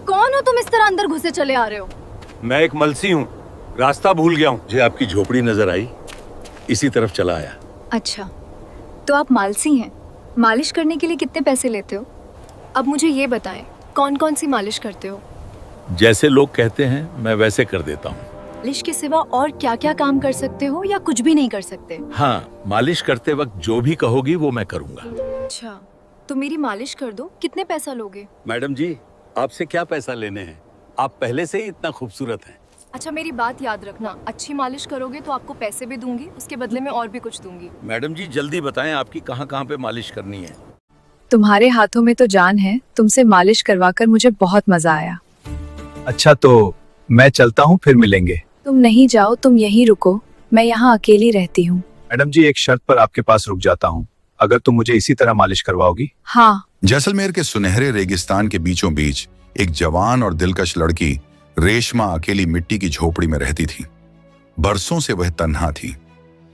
कौन हो तुम, इस तरह अंदर घुसे चले आ रहे हो? मैं एक मलसी हूँ, रास्ता भूल गया हूँ। मुझे आपकी झोपड़ी नजर आई, इसी तरफ चला आया। अच्छा, तो आप मालसी हैं। मालिश करने के लिए कितने पैसे लेते हो? अब मुझे ये बताएं, कौन कौन सी मालिश करते हो? जैसे लोग कहते हैं मैं वैसे कर देता हूँ। मालिश के सिवा और क्या क्या काम कर सकते हो या कुछ भी नहीं कर सकते? हाँ, मालिश करते वक्त जो भी कहोगी वो मैं करूँगा। अच्छा, तो मेरी मालिश कर दो, कितने पैसा लोगे? मैडम जी, आपसे क्या पैसा लेने हैं, आप पहले से ही इतना खूबसूरत हैं। अच्छा, मेरी बात याद रखना, अच्छी मालिश करोगे तो आपको पैसे भी दूंगी, उसके बदले में और भी कुछ दूंगी। मैडम जी जल्दी बताएं, आपकी कहाँ कहाँ पे मालिश करनी है। तुम्हारे हाथों में तो जान है, तुमसे मालिश करवाकर मुझे बहुत मजा आया। अच्छा, तो मैं चलता हूँ, फिर मिलेंगे। तुम नहीं जाओ, तुम यहीं रुको, मैं यहाँ अकेली रहती हूँ। मैडम जी, एक शर्त पर आपके पास रुक जाता हूँ, अगर तुम मुझे इसी तरह मालिश करवाओगी। हाँ। जैसलमेर के सुनहरे रेगिस्तान के बीचों बीच एक जवान और दिलकश लड़की रेशमा अकेली मिट्टी की झोपड़ी में रहती थी। बरसों से वह तन्हा थी,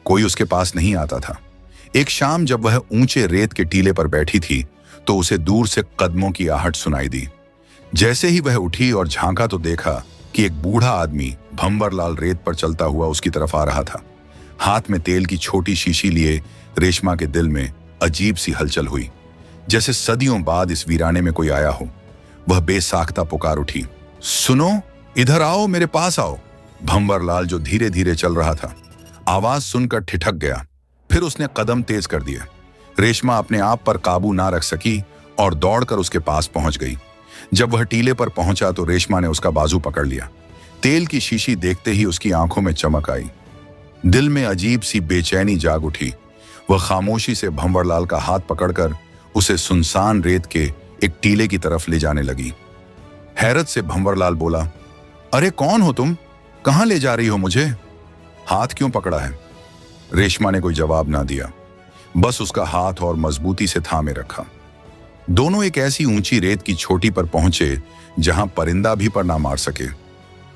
कोई उसके पास नहीं आता था। एक शाम जब वह ऊंचे रेत के टीले पर बैठी थी तो उसे दूर से कदमों की आहट सुनाई दी। जैसे ही वह उठी और झांका तो देखा कि एक बूढ़ा आदमी भंवरलाल रेत पर चलता हुआ उसकी तरफ आ रहा था। हाथ में तेल की छोटी शीशी लिए रेशमा के दिल में अजीब सी हलचल हुई, जैसे सदियों बाद इस वीराने में कोई आया हो। वह बेसाख्ता पुकार उठी, सुनो, इधर आओ, मेरे पास आओ। भंवरलाल जो धीरे धीरे चल रहा था, आवाज सुनकर ठिठक गया, फिर उसने कदम तेज कर दिए। रेशमा अपने आप पर काबू ना रख सकी और दौड़कर उसके पास पहुंच गई। जब वह टीले पर पहुंचा तो रेशमा ने उसका बाजू पकड़ लिया। तेल की शीशी देखते ही उसकी आंखों में चमक आई, दिल में अजीब सी बेचैनी जाग उठी। वह खामोशी से भंवरलाल का हाथ पकड़कर उसे सुनसान रेत के एक टीले की तरफ ले जाने लगी। हैरत से भंवरलाल बोला, अरे कौन हो तुम, कहां ले जा रही हो मुझे? हाथ क्यों पकड़ा है? रेशमा ने कोई जवाब ना दिया, बस उसका हाथ और मजबूती से थामे रखा। दोनों एक ऐसी ऊंची रेत की चोटी पर पहुंचे जहां परिंदा भी पर ना मार सके।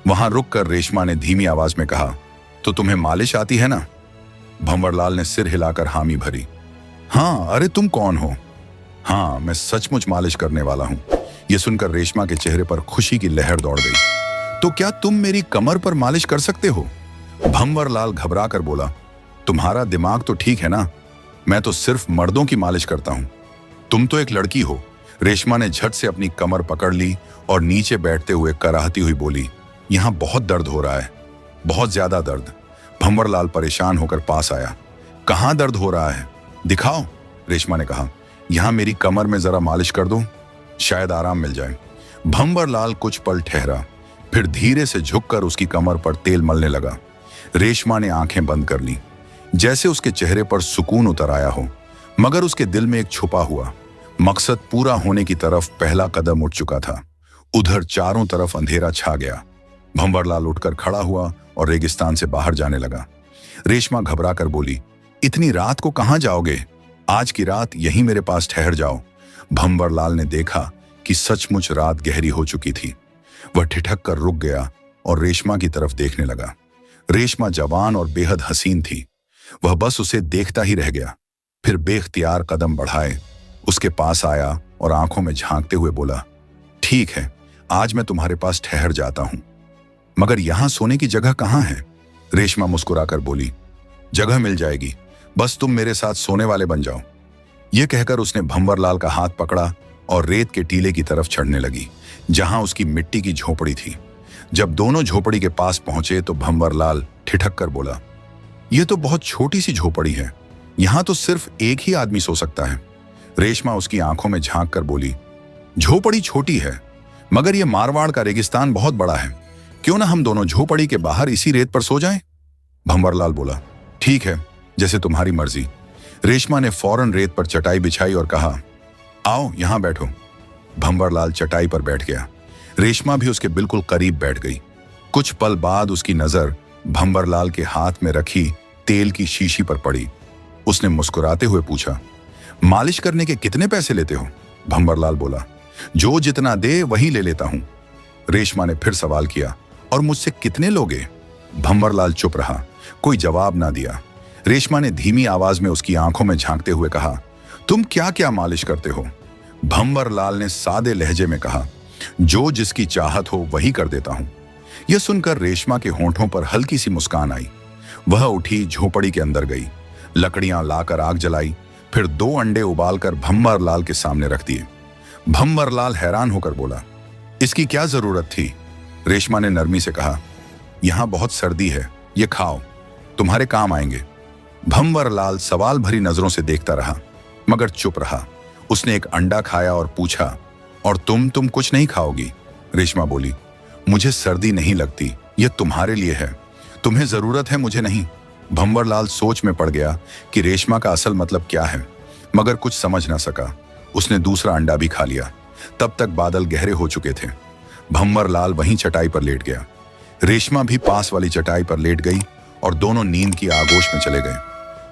वहां रुककर रेशमा ने धीमी आवाज में कहा, तो तुम्हें मालिश आती है ना? भंवरलाल ने सिर हिलाकर हामी भरी। हाँ, अरे तुम कौन हो? हाँ, मैं सचमुच मालिश करने वाला हूं। यह सुनकर रेशमा के चेहरे पर खुशी की लहर दौड़ गई। तो क्या तुम मेरी कमर पर मालिश कर सकते हो? भंवरलाल घबरा कर बोला, तुम्हारा दिमाग तो ठीक है ना, मैं तो सिर्फ मर्दों की मालिश करता हूं, तुम तो एक लड़की हो। रेशमा ने झट से अपनी कमर पकड़ ली और नीचे बैठते हुए कराहती हुई बोली, यहां बहुत दर्द हो रहा है, बहुत ज्यादा दर्द। भंवरलाल परेशान होकर पास आया। कहां दर्द हो रहा है, दिखाओ। रेशमा ने कहा, यहां मेरी कमर में जरा मालिश कर दो, शायद आराम मिल जाए। भंवरलाल कुछ पल ठहरा, फिर धीरे से झुककर उसकी कमर पर तेल मलने लगा। रेशमा ने आंखें बंद कर ली, जैसे उसके चेहरे पर सुकून उतर आया हो, मगर उसके दिल में एक छुपा हुआ मकसद पूरा होने की तरफ पहला कदम उठ चुका था। उधर चारों तरफ अंधेरा छा गया। भंवरलाल उठकर खड़ा हुआ और रेगिस्तान से बाहर जाने लगा। रेशमा घबरा कर बोली, इतनी रात को कहां जाओगे? आज की रात यहीं मेरे पास ठहर जाओ। भंवरलाल ने देखा कि सचमुच रात गहरी हो चुकी थी। वह ठिठक कर रुक गया और रेशमा की तरफ देखने लगा। रेशमा जवान और बेहद हसीन थी। वह बस उसे देखता ही रह गया, फिर बेख्तियार कदम बढ़ाए उसके पास आया और आंखों में झांकते हुए बोला, ठीक है, आज मैं तुम्हारे पास ठहर जाता हूं, मगर यहां सोने की जगह कहां है? रेशमा मुस्कुराकर बोली, जगह मिल जाएगी, बस तुम मेरे साथ सोने वाले बन जाओ। यह कहकर उसने भंवरलाल का हाथ पकड़ा और रेत के टीले की तरफ चढ़ने लगी, जहां उसकी मिट्टी की झोपड़ी थी। जब दोनों झोपड़ी के पास पहुंचे तो भंवरलाल ठिठक कर बोला, यह तो बहुत छोटी सी झोपड़ी है, यहां तो सिर्फ एक ही आदमी सो सकता है। रेशमा उसकी आंखों में झांक कर बोली, झोपड़ी छोटी है, मगर यह मारवाड़ का रेगिस्तान बहुत बड़ा है, क्यों ना हम दोनों झोपड़ी के बाहर इसी रेत पर सो जाएं? भंवरलाल बोला, ठीक है, जैसे तुम्हारी मर्जी। रेशमा ने फौरन रेत पर चटाई बिछाई और कहा, आओ यहां बैठो। भंवरलाल चटाई पर बैठ गया। रेशमा भी उसके बिल्कुल करीब बैठ गई। कुछ पल बाद उसकी नजर भंवरलाल के हाथ में रखी तेल की शीशी पर पड़ी। उसने मुस्कुराते हुए पूछा, मालिश करने के कितने पैसे लेते हो? भंवरलाल बोला, जो जितना दे वही ले लेता हूं। रेशमा ने फिर सवाल किया, और मुझसे कितने लोगे? भंवरलाल चुप रहा, कोई जवाब ना दिया। रेशमा ने धीमी आवाज में उसकी आंखों में झांकते हुए कहा, तुम क्या क्या मालिश करते हो? भंवरलाल ने सादे लहजे में कहा, जो जिसकी चाहत हो वही कर देता हूं। यह सुनकर रेशमा के होंठों पर हल्की सी मुस्कान आई। वह उठी, झोपड़ी के अंदर गई, लकड़ियां लाकर आग जलाई, फिर 2 अंडे उबालकर भंवरलाल के सामने रख दिए। भंवरलाल हैरान होकर बोला, इसकी क्या जरूरत थी? रेशमा ने नरमी से कहा, यहां बहुत सर्दी है, ये खाओ, तुम्हारे काम आएंगे। भंवरलाल सवाल भरी नजरों से देखता रहा मगर चुप रहा। उसने एक अंडा खाया और पूछा, और तुम कुछ नहीं खाओगी? रेशमा बोली, मुझे सर्दी नहीं लगती, यह तुम्हारे लिए है, तुम्हें जरूरत है, मुझे नहीं। भंवरलाल सोच में पड़ गया कि रेशमा का असल मतलब क्या है, मगर कुछ समझ ना सका। उसने दूसरा अंडा भी खा लिया। तब तक बादल गहरे हो चुके थे। भंवरलाल वहीं चटाई पर लेट गया। रेशमा भी पास वाली चटाई पर लेट गई और दोनों नींद की आगोश में चले गए।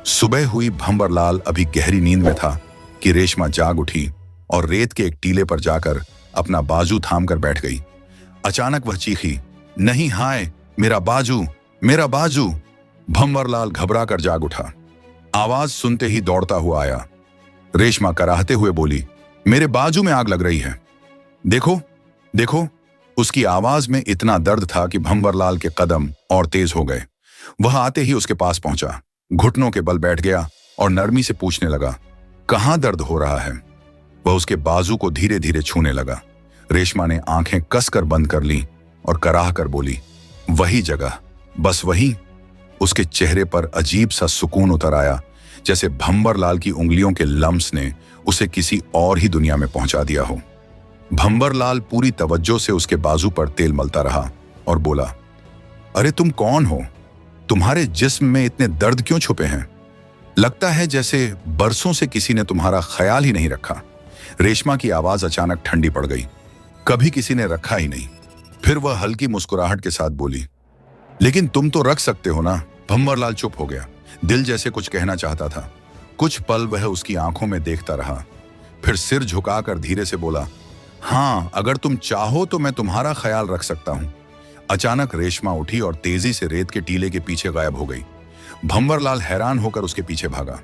सुबह हुई। भंवरलाल अभी गहरी नींद में था कि रेशमा जाग उठी और रेत के एक टीले पर जाकर अपना बाजू थाम कर बैठ गई। अचानक वह चीखी, नहीं, हाय, मेरा बाजू, मेरा बाजू। भंवरलाल घबरा कर जाग उठा। आवाज सुनते ही दौड़ता हुआ आया। रेशमा कराहते हुए बोली, मेरे बाजू में आग लग रही है, देखो देखो। उसकी आवाज में इतना दर्द था कि भंवरलाल के कदम और तेज हो गए। वह आते ही उसके पास पहुंचा, घुटनों के बल बैठ गया और नरमी से पूछने लगा, कहां दर्द हो रहा है? वह उसके बाजू को धीरे धीरे छूने लगा। रेशमा ने आंखें कसकर बंद कर ली और कराह कर बोली, वही जगह, बस वही। उसके चेहरे पर अजीब सा सुकून उतर आया, जैसे भंवरलाल की उंगलियों के लम्स ने उसे किसी और ही दुनिया में पहुंचा दिया हो। भंवरलाल पूरी तवज्जो से उसके बाजू पर तेल मलता रहा और बोला, अरे तुम कौन हो? तुम्हारे जिस्म में इतने दर्द क्यों छुपे हैं? लगता है जैसे बरसों से किसी ने तुम्हारा ख्याल ही नहीं रखा। रेशमा की आवाज अचानक ठंडी पड़ गई। कभी किसी ने रखा ही नहीं। फिर वह हल्की मुस्कुराहट के साथ बोली, लेकिन तुम तो रख सकते हो ना। भंवरलाल चुप हो गया, दिल जैसे कुछ कहना चाहता था। कुछ पल वह उसकी आंखों में देखता रहा, फिर सिर झुकाकर धीरे से बोला, हाँ, अगर तुम चाहो तो मैं तुम्हारा ख्याल रख सकता हूं। अचानक रेशमा उठी और तेजी से रेत के टीले के पीछे गायब हो गई। भंवरलाल हैरान होकर उसके पीछे भागा।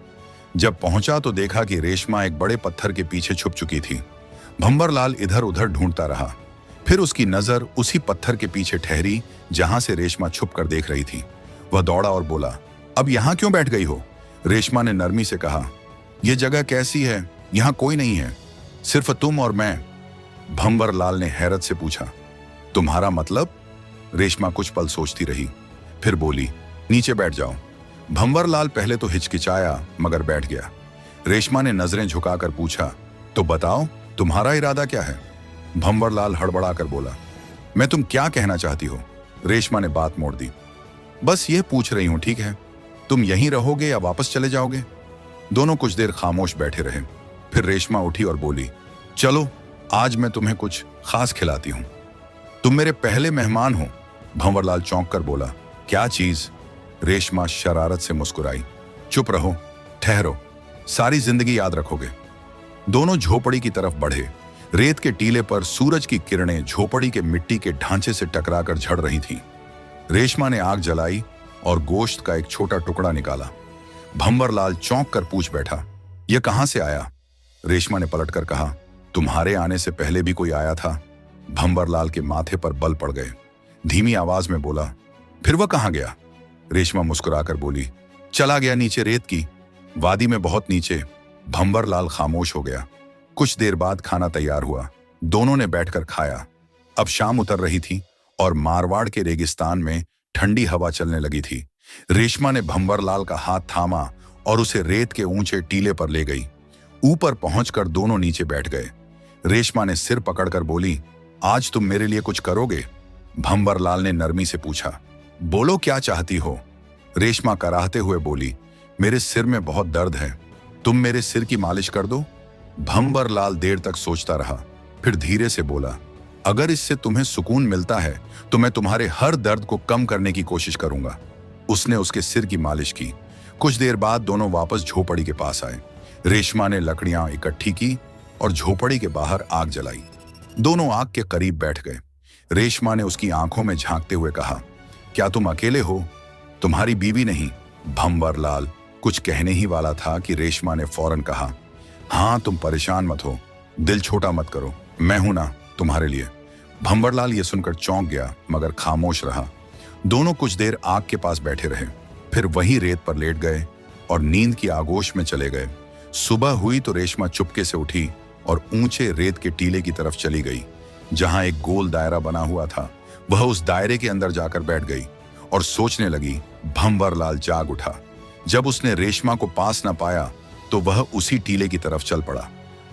जब पहुंचा तो देखा कि रेशमा एक बड़े पत्थर के पीछे छुप चुकी थी। भंवरलाल इधर उधर ढूंढता रहा, फिर उसकी नजर उसी पत्थर के पीछे ठहरी जहां से रेशमा छुप कर देख रही थी। वह दौड़ा और बोला, अब यहां क्यों बैठ गई हो? रेशमा ने नरमी से कहा, यह जगह कैसी है? यहां कोई नहीं है, सिर्फ तुम और मैं। भंवरलाल ने हैरत से पूछा, तुम्हारा मतलब? रेशमा कुछ पल सोचती रही, फिर बोली, नीचे बैठ जाओ। भंवरलाल पहले तो हिचकिचाया मगर बैठ गया। रेशमा ने नजरें झुकाकर पूछा, तो बताओ तुम्हारा इरादा क्या है? भंवरलाल हड़बड़ाकर बोला, मैं तुम क्या कहना चाहती हो? रेशमा ने बात मोड़ दी, बस यह पूछ रही हूं, ठीक है? तुम यहीं रहोगे या वापस चले जाओगे? दोनों कुछ देर खामोश बैठे रहे। फिर रेशमा उठी और बोली, चलो आज मैं तुम्हें कुछ खास खिलाती हूं। तुम मेरे पहले मेहमान हो। भंवरलाल चौंक कर बोला, क्या चीज? रेशमा शरारत से मुस्कुराई, चुप रहो, ठहरो, सारी जिंदगी याद रखोगे। दोनों झोपड़ी की तरफ बढ़े। रेत के टीले पर सूरज की किरणें झोपड़ी के मिट्टी के ढांचे से टकराकर झड़ रही थीं। रेशमा ने आग जलाई और गोश्त का एक छोटा टुकड़ा निकाला। भंवरलाल चौंक कर पूछ बैठा, यह कहां से आया? रेशमा ने पलटकर कहा, तुम्हारे आने से पहले भी कोई आया था। भंवरलाल के माथे पर बल पड़ गए। धीमी आवाज में बोला, फिर वह कहां गया? रेशमा मुस्कुराकर बोली, चला गया नीचे रेत की वादी में, बहुत नीचे। भंवरलाल खामोश हो गया। कुछ देर बाद खाना तैयार हुआ। दोनों ने बैठकर खाया। अब शाम उतर रही थी और मारवाड़ के रेगिस्तान में ठंडी हवा चलने लगी थी। रेशमा ने भंवरलाल का हाथ थामा और उसे रेत के ऊंचे टीले पर ले गई। ऊपर पहुंचकर दोनों नीचे बैठ गए। रेशमा ने सिर पकड़कर बोली, आज तुम मेरे लिए कुछ करोगे? भंवरलाल ने नरमी से पूछा, बोलो क्या चाहती हो? रेशमा कराहते हुए बोली, मेरे सिर में बहुत दर्द है, तुम मेरे सिर की मालिश कर दो। भंवरलाल देर तक सोचता रहा, फिर धीरे से बोला, अगर इससे तुम्हें सुकून मिलता है तो मैं तुम्हारे हर दर्द को कम करने की कोशिश करूंगा। उसने उसके सिर की मालिश की। कुछ देर बाद दोनों वापस झोपड़ी के पास आए। रेशमा ने लकड़ियां इकट्ठी की और झोपड़ी के बाहर आग जलाई। दोनों आग के करीब बैठ गए। रेशमा ने उसकी आंखों में झांकते हुए कहा, क्या तुम अकेले हो? तुम्हारी बीवी नहीं? भंवरलाल कुछ कहने ही वाला था कि रेशमा ने फौरन कहा, हाँ, तुम परेशान मत हो, दिल छोटा मत करो, मैं हूं ना तुम्हारे लिए। भंवरलाल ये सुनकर चौंक गया मगर खामोश रहा। दोनों कुछ देर आग के पास बैठे रहे, फिर वहीं रेत पर लेट गए और नींद की आगोश में चले गए। सुबह हुई तो रेशमा चुपके से उठी और ऊंचे रेत के टीले की तरफ चली गई। जहां एक गोल दायरा बना हुआ था, वह उस दायरे के अंदर जाकर बैठ गई और सोचने लगी। भंवरलाल जाग उठा। जब उसने रेशमा को पास न पाया तो वह उसी टीले की तरफ चल पड़ा।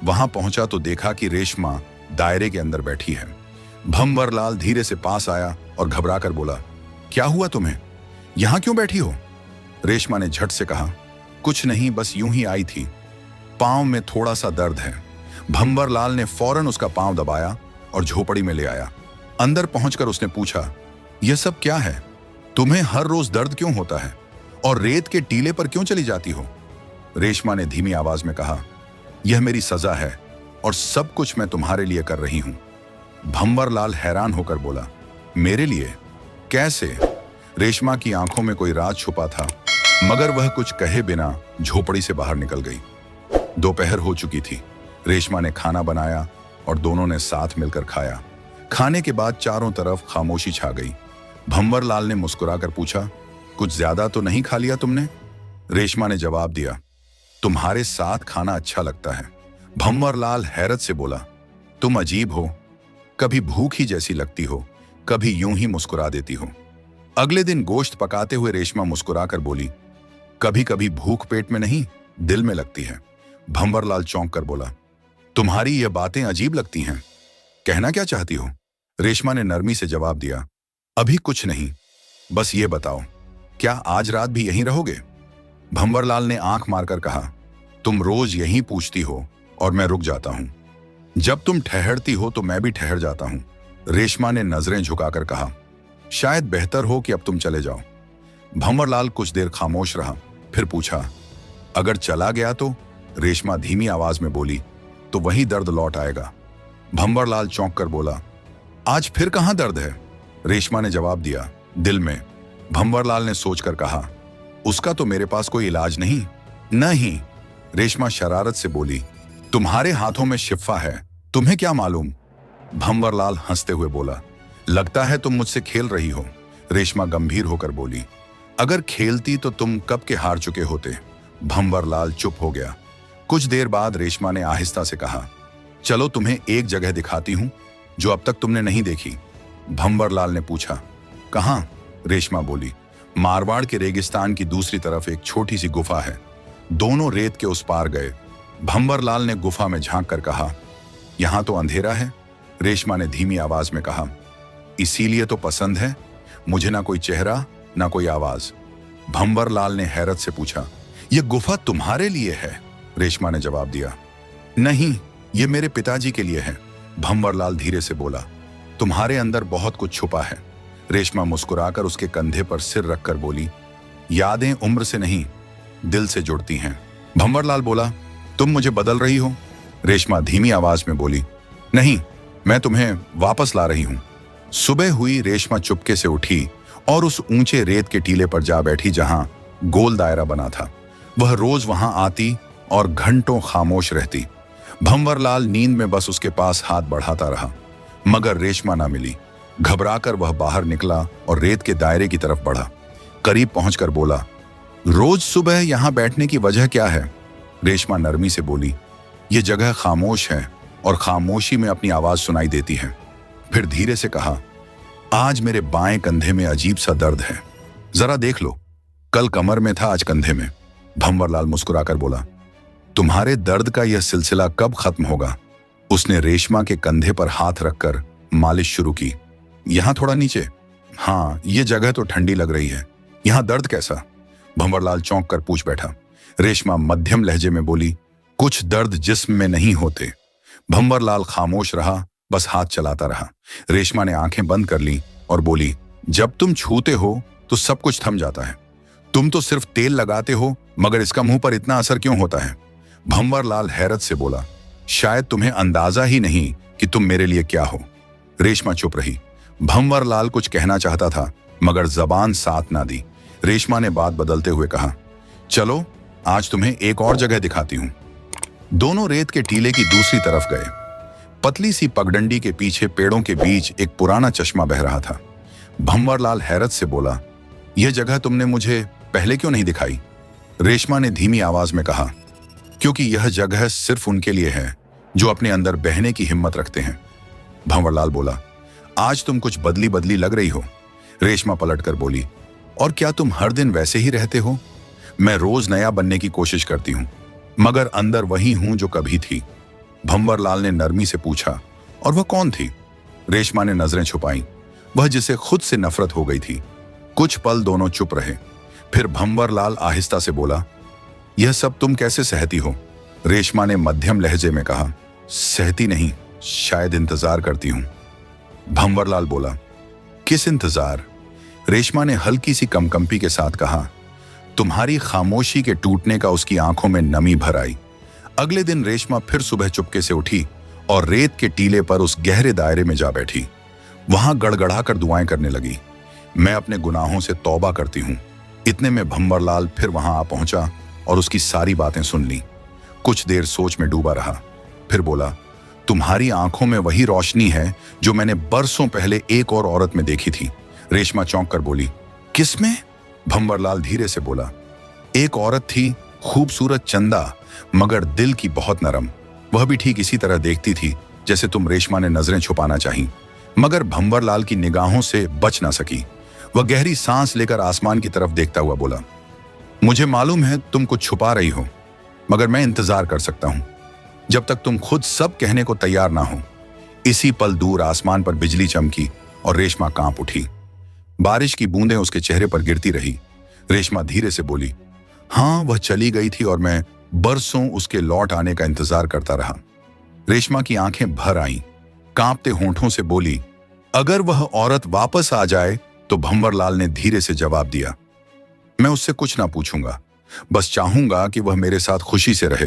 वहां पहुंचा तो देखा कि रेशमा दायरे के अंदर बैठी है। भंवरलाल धीरे से पास आया और घबराकर बोला, क्या हुआ तुम्हें? यहां क्यों बैठी हो? रेशमा ने झट से कहा, कुछ नहीं, बस यूं ही आई थी, पांव में थोड़ा सा दर्द है। भंवरलाल ने फौरन उसका पांव दबाया और झोपड़ी में ले आया। अंदर पहुंचकर उसने पूछा, यह सब क्या है? तुम्हें हर रोज दर्द क्यों होता है और रेत के टीले पर क्यों चली जाती हो? रेशमा ने धीमी आवाज में कहा, यह मेरी सजा है और सब कुछ मैं तुम्हारे लिए कर रही हूं। भंवरलाल हैरान होकर बोला, मेरे लिए? कैसे? रेशमा की आंखों में कोई राज छुपा था, मगर वह कुछ कहे बिना झोपड़ी से बाहर निकल गई। दोपहर हो चुकी थी। रेशमा ने खाना बनाया और दोनों ने साथ मिलकर खाया। खाने के बाद चारों तरफ खामोशी छा गई। भंवरलाल ने मुस्कुराकर पूछा, कुछ ज्यादा तो नहीं खा लिया तुमने? रेशमा ने जवाब दिया, तुम्हारे साथ खाना अच्छा लगता है। भंवरलाल हैरत से बोला, तुम अजीब हो, कभी भूख ही जैसी लगती हो, कभी यूं ही मुस्कुरा देती हो। अगले दिन गोश्त पकाते हुए रेशमा मुस्कुराकर बोली, कभी कभी भूख पेट में नहीं, दिल में लगती है। भंवरलाल चौंक कर बोला, तुम्हारी ये बातें अजीब लगती हैं, कहना क्या चाहती हो? रेशमा ने नरमी से जवाब दिया, अभी कुछ नहीं, बस ये बताओ, क्या आज रात भी यहीं रहोगे? भंवरलाल ने आंख मारकर कहा, तुम रोज यहीं पूछती हो और मैं रुक जाता हूं। जब तुम ठहरती हो तो मैं भी ठहर जाता हूं। रेशमा ने नजरें झुकाकर कहा, शायद बेहतर हो कि अब तुम चले जाओ। भंवरलाल कुछ देर खामोश रहा, फिर पूछा, अगर चला गया तो? रेशमा धीमी आवाज में बोली, तो वही दर्द लौट आएगा। भंवरलाल चौंक कर बोला, आज फिर कहां दर्द है? रेशमा ने जवाब दिया, दिल में। भंवरलाल ने सोचकर कहा, उसका तो मेरे पास कोई इलाज नहीं। नहीं, रेशमा शरारत से बोली, तुम्हारे हाथों में शिफा है, तुम्हें क्या मालूम? भंवरलाल हंसते हुए बोला, लगता है तुम मुझसे खेल रही हो। रेशमा गंभीर होकर बोली, अगर खेलती तो तुम कब के हार चुके होते। भंवरलाल चुप हो गया। कुछ देर बाद रेशमा ने आहिस्ता से कहा, चलो तुम्हें एक जगह दिखाती हूं जो अब तक तुमने नहीं देखी। भंवरलाल ने पूछा, कहां? रेशमा बोली, मारवाड़ के रेगिस्तान की दूसरी तरफ एक छोटी सी गुफा है। दोनों रेत के उस पार गए। भंवरलाल ने गुफा में झांक कर कहा, यहां तो अंधेरा है। रेशमा ने धीमी आवाज में कहा, इसीलिए तो पसंद है, मुझे ना कोई चेहरा ना कोई आवाज। भंवरलाल ने हैरत से पूछा, यह गुफा तुम्हारे लिए है? रेशमा ने जवाब दिया, नहीं, ये मेरे पिताजी के लिए है। भंवरलाल धीरे से बोला, तुम्हारे अंदर बहुत कुछ छुपा है। रेशमा मुस्कुराकर उसके कंधे पर सिर रखकर बोली, यादें उम्र से नहीं, दिल से जुड़ती हैं। भंवरलाल बोला, तुम मुझे बदल रही हो? रेशमा धीमी आवाज में बोली, नहीं, मैं तुम्हें वापस ला रही हूं। सुबह हुई। रेशमा चुपके से उठी और उस ऊंचे रेत के टीले पर जा बैठी जहां गोल दायरा बना था। वह रोज वहां आती और घंटों खामोश रहती। भंवरलाल नींद में बस उसके पास हाथ बढ़ाता रहा, मगर रेशमा ना मिली। घबराकर वह बाहर निकला और रेत के दायरे की तरफ बढ़ा। करीब पहुंचकर बोला, रोज सुबह यहां बैठने की वजह क्या है? रेशमा नरमी से बोली, यह जगह खामोश है और खामोशी में अपनी आवाज सुनाई देती है। फिर धीरे से कहा, आज मेरे बाएं कंधे में अजीब सा दर्द है, जरा देख लो। कल कमर में था, आज कंधे में। भंवरलाल मुस्कुराकर बोला, तुम्हारे दर्द का यह सिलसिला कब खत्म होगा? उसने रेशमा के कंधे पर हाथ रखकर मालिश शुरू की। यहां थोड़ा नीचे। हाँ, यह जगह तो ठंडी लग रही है, यहां दर्द कैसा? भंवरलाल चौंक कर पूछ बैठा। रेशमा मध्यम लहजे में बोली, कुछ दर्द जिस्म में नहीं होते। भंवरलाल खामोश रहा, बस हाथ चलाता रहा। रेशमा ने आंखें बंद कर ली और बोली, जब तुम छूते हो तो सब कुछ थम जाता है। तुम तो सिर्फ तेल लगाते हो, मगर इसका मुंह पर इतना असर क्यों होता है? भंवरलाल हैरत से बोला, शायद तुम्हें अंदाजा ही नहीं कि तुम मेरे लिए क्या हो। रेशमा चुप रही। भंवरलाल कुछ कहना चाहता था, मगर जबान साथ ना दी। रेशमा ने बात बदलते हुए कहा, चलो आज तुम्हें एक और जगह दिखाती हूं। दोनों रेत के टीले की दूसरी तरफ गए। पतली सी पगडंडी के पीछे पेड़ों के बीच एक पुराना चश्मा बह रहा था। भंवरलाल हैरत से बोला, यह जगह तुमने मुझे पहले क्यों नहीं दिखाई? रेशमा ने धीमी आवाज में कहा, क्योंकि यह जगह सिर्फ उनके लिए है जो अपने अंदर बहने की हिम्मत रखते हैं। भंवरलाल बोला, आज तुम कुछ बदली बदली लग रही हो। रेशमा पलटकर बोली, और क्या तुम हर दिन वैसे ही रहते हो? मैं रोज नया बनने की कोशिश करती हूं, मगर अंदर वही हूं जो कभी थी। भंवरलाल ने नरमी से पूछा, और वह कौन थी? रेशमा ने नजरें छुपाई, वह जिसे खुद से नफरत हो गई थी। कुछ पल दोनों चुप रहे। फिर भंवरलाल आहिस्ता से बोला, यह सब तुम कैसे सहती हो? रेशमा ने मध्यम लहजे में कहा, सहती नहीं, शायद इंतजार करती हूं। भंवरलाल बोला, किस इंतजार? रेशमा ने हल्की सी कंपकंपी के साथ कहा, तुम्हारी खामोशी के टूटने का। उसकी आंखों में नमी भर आई। अगले दिन रेशमा फिर सुबह चुपके से उठी और रेत के टीले पर उस गहरे दायरे में जा बैठी। वहां गड़गड़ाकर दुआएं करने लगी। मैं अपने गुनाहों से तौबा करती हूं। इतने में भंवरलाल फिर वहां आ पहुंचा और उसकी सारी बातें सुन ली। कुछ देर सोच में डूबा रहा, फिर बोला, तुम्हारी आंखों में वही रोशनी है जो मैंने बरसों पहले एक और औरत में देखी थी। रेशमा चौंक कर बोली, किसमें? भंवरलाल धीरे से बोला, एक औरत थी, खूबसूरत चंदा, मगर दिल की बहुत नरम। वह भी ठीक इसी तरह देखती थी जैसे तुम। रेशमा ने नजरें छुपाना चाही, मगर भंवरलाल की निगाहों से बच ना सकी। वह गहरी सांस लेकर आसमान की तरफ देखता हुआ बोला, मुझे मालूम है तुम कुछ छुपा रही हो, मगर मैं इंतजार कर सकता हूं जब तक तुम खुद सब कहने को तैयार ना हो। इसी पल दूर आसमान पर बिजली चमकी और रेशमा कांप उठी। बारिश की बूंदें उसके चेहरे पर गिरती रही। रेशमा धीरे से बोली, हां, वह चली गई थी और मैं बरसों उसके लौट आने का इंतजार करता रहा। रेशमा की आंखें भर आईं, कांपते होंठों से बोली, अगर वह औरत वापस आ जाए तो? भंवरलाल ने धीरे से जवाब दिया, मैं उससे कुछ ना पूछूंगा, बस चाहूंगा कि वह मेरे साथ खुशी से रहे।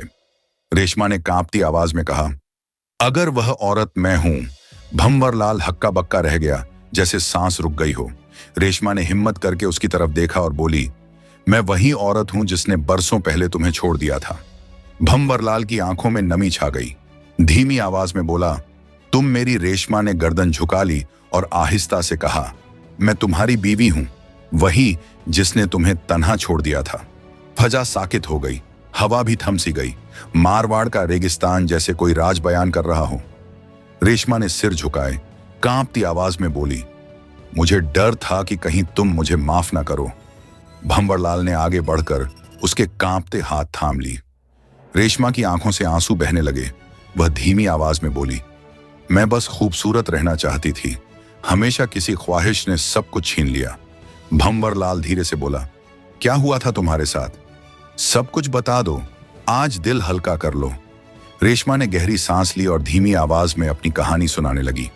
रेशमा ने कांपती आवाज में कहा, अगर वह औरत मैं हूं? भंवरलाल हक्का बक्का रह गया, जैसे सांस रुक गई हो। रेशमा ने हिम्मत करके उसकी तरफ देखा और बोली, मैं वही औरत हूं जिसने बरसों पहले तुम्हें छोड़ दिया था। भंवरलाल की आंखों में नमी छा गई। धीमी आवाज में बोला, तुम मेरी? रेशमा ने गर्दन झुका ली और आहिस्ता से कहा, मैं तुम्हारी बीवी हूं, वही जिसने तुम्हें तन्हा छोड़ दिया था। फजा साकित हो गई, हवा भी थम सी गई। मारवाड़ का रेगिस्तान जैसे कोई राज बयान कर रहा हो। रेशमा ने सिर झुकाए, कांपती आवाज में बोली, मुझे डर था कि कहीं तुम मुझे माफ ना करो। भंवरलाल ने आगे बढ़कर उसके कांपते हाथ थाम ली। रेशमा की आंखों से आंसू बहने लगे। वह धीमी आवाज में बोली, मैं बस खूबसूरत रहना चाहती थी, हमेशा किसी ख्वाहिश ने सब कुछ छीन लिया। भंवरलाल धीरे से बोला, क्या हुआ था तुम्हारे साथ? सब कुछ बता दो, आज दिल हल्का कर लो। रेशमा ने गहरी सांस ली और धीमी आवाज में अपनी कहानी सुनाने लगी।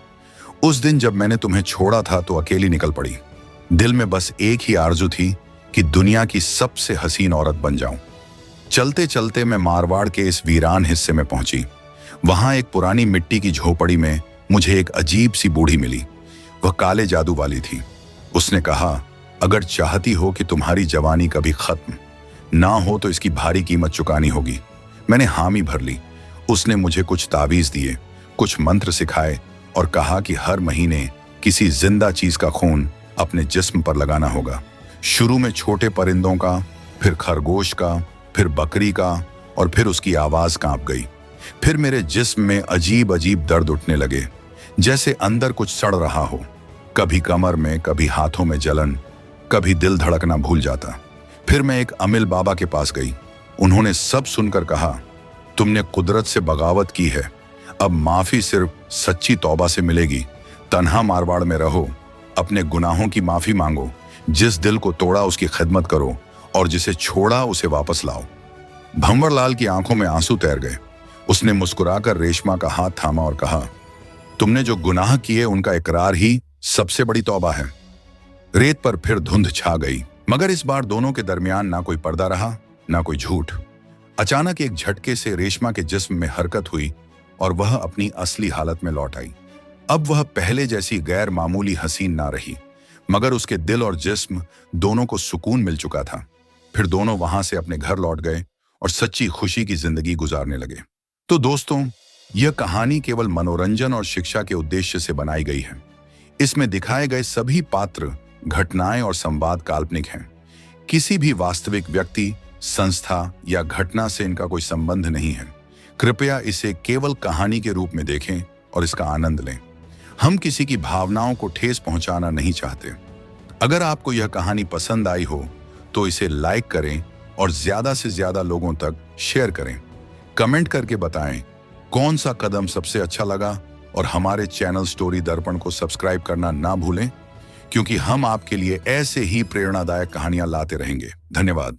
उस दिन जब मैंने तुम्हें छोड़ा था तो अकेली निकल पड़ी। दिल में बस एक ही आरजू थी कि दुनिया की सबसे हसीन औरत बन जाऊं। चलते चलते मैं मारवाड़ के इस वीरान हिस्से में पहुंची। वहां एक पुरानी मिट्टी की झोपड़ी में मुझे एक अजीब सी बूढ़ी मिली। वह काले जादू वाली थी। उसने कहा, अगर चाहती हो कि तुम्हारी जवानी कभी खत्म ना हो तो इसकी भारी कीमत चुकानी होगी। मैंने हामी भर ली। उसने मुझे कुछ तावीज दिए, कुछ मंत्र सिखाए और कहा कि हर महीने किसी जिंदा चीज का खून अपने जिस्म पर लगाना होगा। शुरू में छोटे परिंदों का, फिर खरगोश का, फिर बकरी का, और फिर उसकी आवाज कांप गई। फिर मेरे जिस्म में अजीब अजीब दर्द उठने लगे, जैसे अंदर कुछ सड़ रहा हो। कभी कमर में, कभी हाथों में जलन, कभी दिल धड़कना भूल जाता। फिर मैं एक अमिल बाबा के पास गई। उन्होंने सब सुनकर कहा, तुमने कुदरत से बगावत की है, अब माफी सिर्फ सच्ची तौबा से मिलेगी। तन्हा मारवाड़ में रहो, अपने गुनाहों की माफी मांगो, जिस दिल को तोड़ा उसकी खिदमत करो और जिसे छोड़ा उसे वापस लाओ। भंवरलाल की आंखों में आंसू तैर गए। उसने मुस्कुराकर रेशमा का हाथ थामा और कहा, तुमने जो गुनाह किए उनका इकरार ही सबसे बड़ी तौबा है। रेत पर फिर धुंध छा गई, मगर इस बार दोनों के दरमियान ना कोई पर्दा रहा, ना कोई झूठ। अचानक एक झटके से रेशमा के जिस्म में हरकत हुई और वह अपनी असली हालत में लौट आई। अब वह पहले जैसी गैर मामूली हसीन ना रही, मगर उसके दिल और जिस्म दोनों को सुकून मिल चुका था। फिर दोनों वहां से अपने घर लौट गए और सच्ची खुशी की जिंदगी गुजारने लगे। तो दोस्तों, यह कहानी केवल मनोरंजन और शिक्षा के उद्देश्य से बनाई गई है। इसमें दिखाए गए सभी पात्र, घटनाएं और संवाद काल्पनिक हैं। किसी भी वास्तविक व्यक्ति, संस्था या घटना से इनका कोई संबंध नहीं है। कृपया इसे केवल कहानी के रूप में देखें और इसका आनंद लें। हम किसी की भावनाओं को ठेस पहुंचाना नहीं चाहते। अगर आपको यह कहानी पसंद आई हो तो इसे लाइक करें और ज्यादा से ज्यादा लोगों तक शेयर करें। कमेंट करके बताएं कौन सा कदम सबसे अच्छा लगा और हमारे चैनल स्टोरी दर्पण को सब्सक्राइब करना ना भूलें, क्योंकि हम आपके लिए ऐसे ही प्रेरणादायक कहानियां लाते रहेंगे। धन्यवाद।